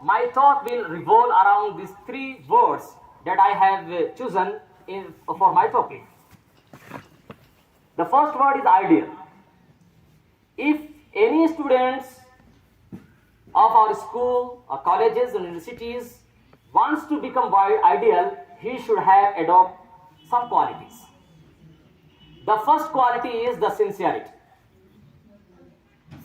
my talk will revolve around these three words that I have chosen for my topic. The first word is ideal. If any students of our school or colleges and universities wants to become ideal, he should have adopt some qualities. The first quality is the sincerity.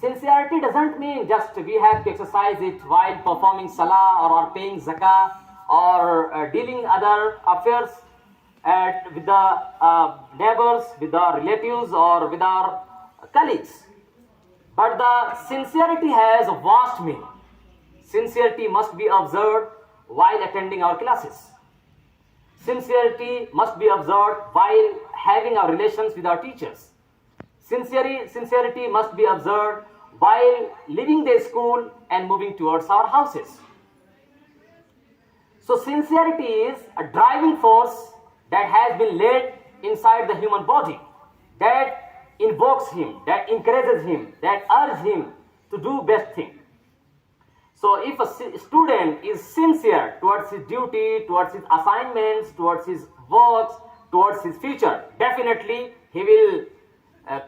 Sincerity doesn't mean just we have to exercise it while performing salah or paying zakah or dealing other affairs with the neighbors, with our relatives or with our colleagues. But the sincerity has a vast meaning. Sincerity must be observed while attending our classes. Sincerity must be observed while having our relations with our teachers. Sincerity must be observed while leaving the school and moving towards our houses. So sincerity is a driving force that has been laid inside the human body, that invokes him, that encourages him, that urges him to do best thing. So if a student is sincere towards his duty, towards his assignments, towards his works, towards his future, definitely he will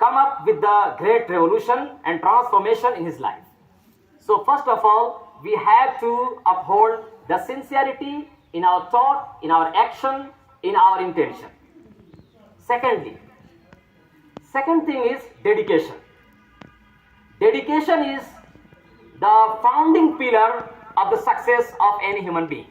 come up with the great revolution and transformation in his life. So first of all, we have to uphold the sincerity in our thought, in our action, in our intention. Second thing is dedication. Dedication is the founding pillar of the success of any human being.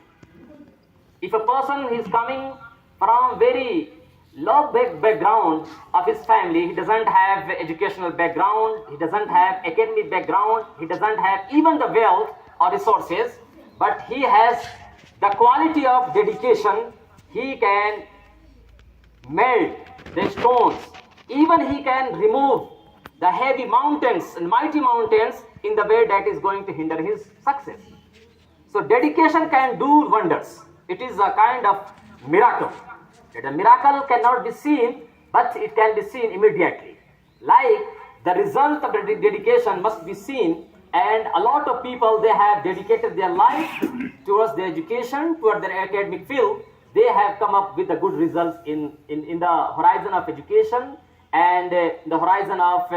If a person is coming from very low background of his family, he doesn't have educational background, he doesn't have academic background, he doesn't have even the wealth or resources, but he has the quality of dedication. He can melt the stones, even he can remove the heavy mountains and mighty mountains in the way that is going to hinder his success. So dedication can do wonders. It is a kind of miracle. The miracle cannot be seen, but it can be seen immediately. Like the result of the dedication must be seen, and a lot of people, they have dedicated their life towards their education, towards their academic field. They have come up with a good results in the horizon of education and the horizon of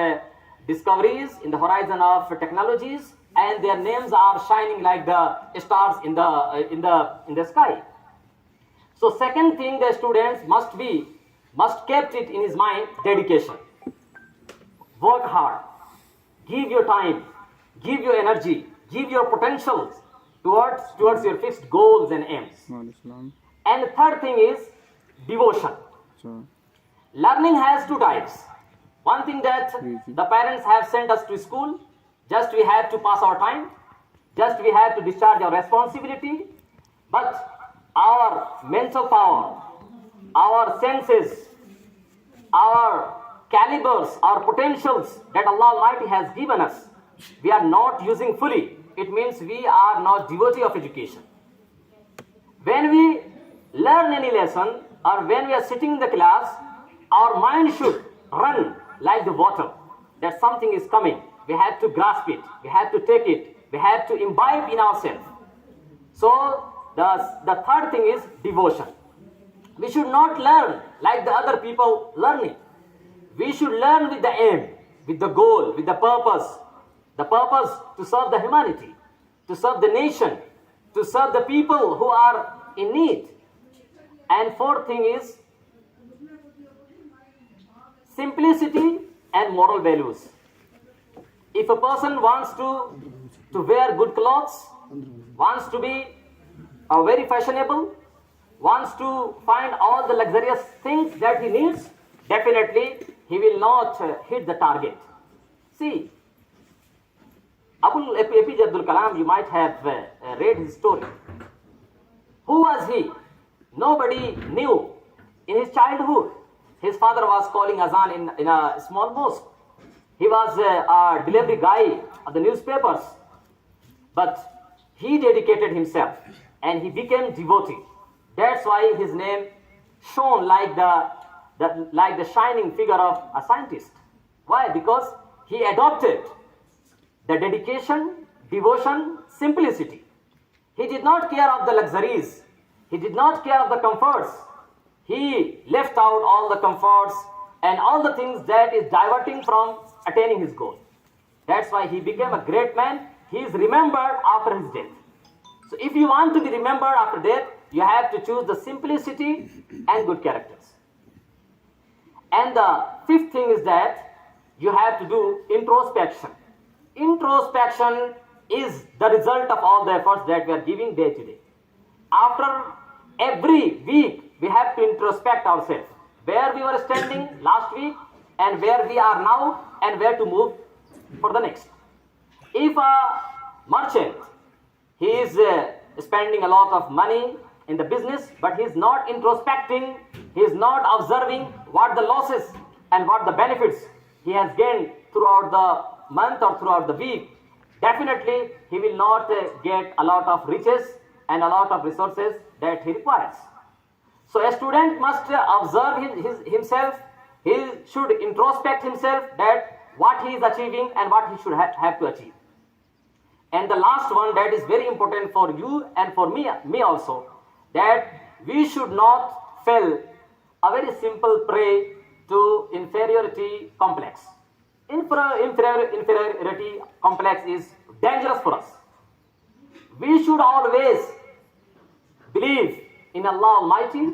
discoveries, in the horizon of technologies, and their names are shining like the stars in the sky. So second thing, the students must kept it in his mind, dedication. Work hard, give your time, give your energy, give your potentials towards your fixed goals and aims. And the third thing is devotion. Sure. Learning has two types. One thing that the parents have sent us to school, just we have to pass our time, just we have to discharge our responsibility, but our mental power, our senses, our calibers, our potentials that Allah Almighty has given us, we are not using fully. It means we are not devotee of education. When we learn any lesson or when we are sitting in the class, our mind should run like the water, that something is coming. We have to grasp it, we have to take it, we have to imbibe in ourselves. So the third thing is devotion. We should not learn like the other people learning. We should learn with the aim, with the goal, with the purpose to serve the humanity, to serve the nation, to serve the people who are in need. And fourth thing is simplicity and moral values. If a person wants to wear good clothes, wants to be very fashionable, wants to find all the luxurious things that he needs, definitely he will not hit the target. See, APJ Abdul Kalam, you might have read his story. Who was he? Nobody knew. In his childhood, his father was calling azan in a small mosque. He was a delivery guy of the newspapers. But he dedicated himself and he became devotee. That's why his name shone like the shining figure of a scientist. Why? Because he adopted the dedication, devotion, simplicity. He did not care of the luxuries. He did not care of the comforts. He left out all the comforts and all the things that is diverting from attaining his goal. That's why he became a great man. He is remembered after his death. So if you want to be remembered after death, you have to choose the simplicity and good characters. And the fifth thing is that you have to do introspection. Introspection is the result of all the efforts that we are giving day to day. After every week, we have to introspect ourselves. Where we were standing last week and where we are now and where to move for the next. If a merchant, he is spending a lot of money in the business, but he is not introspecting, he is not observing what the losses and what the benefits he has gained throughout the month or throughout the week, definitely he will not get a lot of riches and a lot of resources that he requires. So a student must observe himself, he should introspect himself that what he is achieving and what he should have to achieve. And the last one that is very important for you and for me also, that we should not fall a very simple prey to inferiority complex. Inferiority complex is dangerous for us. We should always believe in Allah Almighty,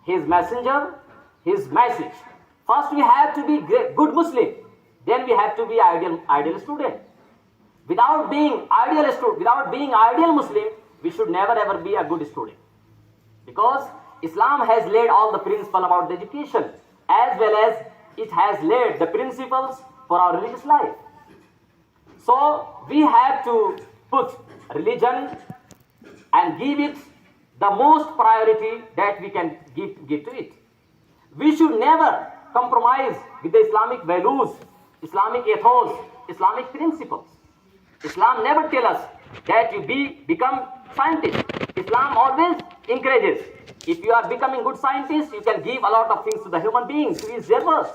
His Messenger, His message. First we have to be good Muslim, then we have to be ideal student. Without being ideal Muslim, we should never ever be a good student. Because Islam has laid all the principles about the education, as well as it has laid the principles for our religious life. So we have to put religion and give it the most priority that we can give to it. We should never compromise with the Islamic values, Islamic ethos, Islamic principles. Islam never tells us that you become scientist. Islam always encourages. If you are becoming good scientist, you can give a lot of things to the human beings, to his neighbors.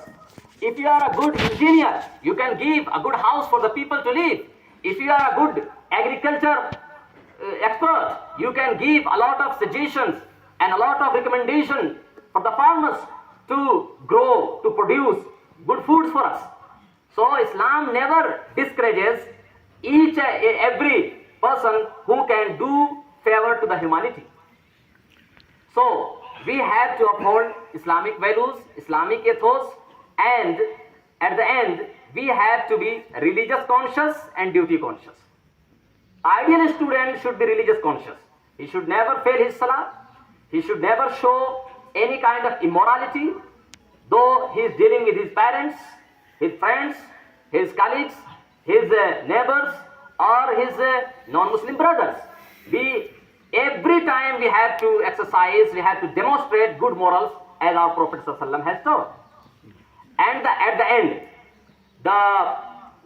If you are a good engineer, you can give a good house for the people to live. If you are a good agriculture expert, you can give a lot of suggestions and a lot of recommendation for the farmers to grow, to produce good foods for us. So Islam never discourages every person who can do favor to the humanity. So we have to uphold Islamic values, Islamic ethos, and at the end we have to be religious conscious and duty conscious. Ideal student should be religious conscious. He should never fail his salah. He should never show any kind of immorality, though he is dealing with his parents, his friends, his colleagues, his neighbors, or his non-Muslim brothers. Every time we have to exercise, we have to demonstrate good morals as our Prophet ﷺ has taught. And at the end, the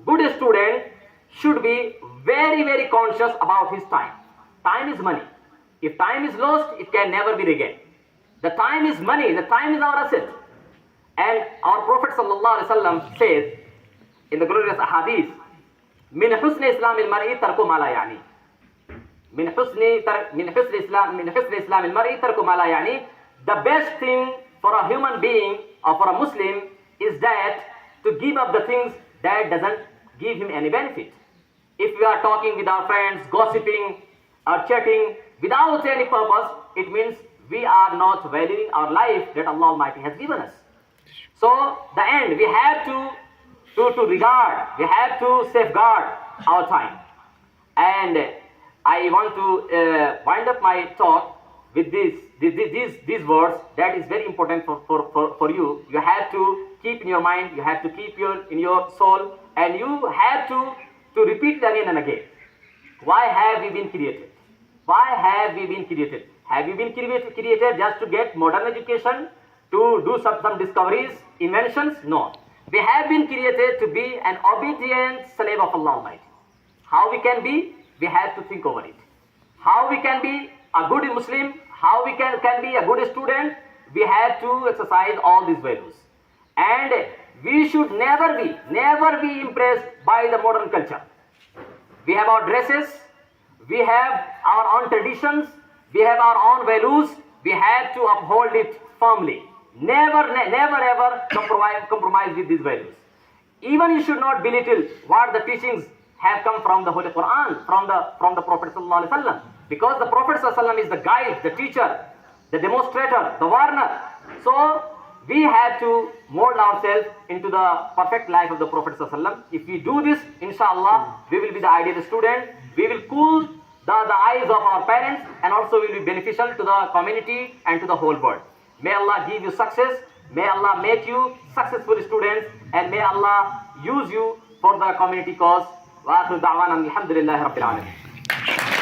good student should be very, very conscious about his time. Time is money. If time is lost, it can never be regained. The time is money, the time is our asset. And our Prophet ﷺ says in the glorious ahadith, من حسن إسلام المرء ترك ما لا يعني. من حسن إسلام المرء ترك ما لا يعني. The best thing for a human being or for a Muslim is that to give up the things that doesn't give him any benefit. If we are talking with our friends, gossiping or chatting without any purpose, it means we are not valuing our life that Allah Almighty has given us. So the end, we have to regard, we have to safeguard our time. And I want to wind up my talk with these words that is very important for you. You have to keep in your mind, you have to keep in your soul, and you have to repeat it again and again. Why have we been created? Why have we been created? Have you been created just to get modern education, to do some discoveries, inventions? No. We have been created to be an obedient slave of Allah Almighty. How we can be? We have to think over it. How we can be a good Muslim? How we can be a good student? We have to exercise all these values. And we should never be impressed by the modern culture. We have our dresses, We have our own traditions, we have our own values, we have to uphold it firmly. Never ever compromise with these values. Even you should not belittle what the teachings have come from the Holy Quran, from the Prophet sallallahu alaihi wasallam, because the Prophet sallallahu alaihi wasallam is the guide, the teacher, the demonstrator, the warner. So we have to mold ourselves into the perfect life of the Prophet sallallahu alaihi wasallam. If we do this, inshallah, we will be the ideal student. We will cool the eyes of our parents, and also will be beneficial to the community and to the whole world. May Allah give you success. May Allah make you successful students, and may Allah use you for the community cause. Wa akhiru da'wana alhamdulillahi rabbil alamin.